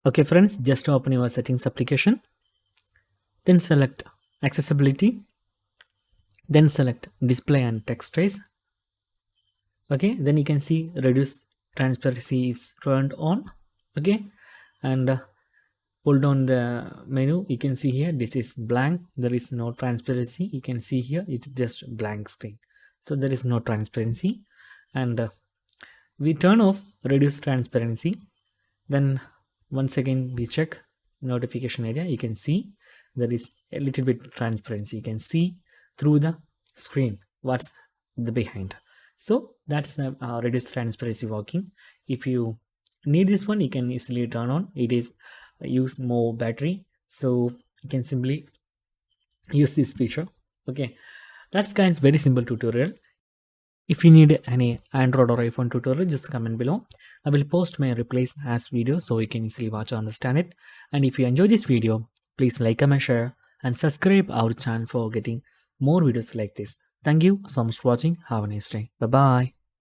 Okay friends, just open your settings application, then select accessibility, then select display and text trace. Okay, then you can see reduce transparency is turned on. Okay, and pull down the menu, you can see here this is blank, there is no transparency. You can see here it's just blank screen, so there is no transparency. And we turn off reduce transparency, then once again we check notification area. You can see there is a little bit transparency, you can see through the screen what's the behind. So that's reduce transparency working. If you need this one, you can easily turn on. It is use more battery, so you can simply use this feature. Okay, that's guys very simple tutorial. If you need any Android or iPhone tutorial, just comment below. I will post my replays as videos so you can easily watch or understand it. And if you enjoy this video, please like, comment, share and subscribe our channel for getting more videos like this. Thank you so much for watching. Have a nice day. Bye bye.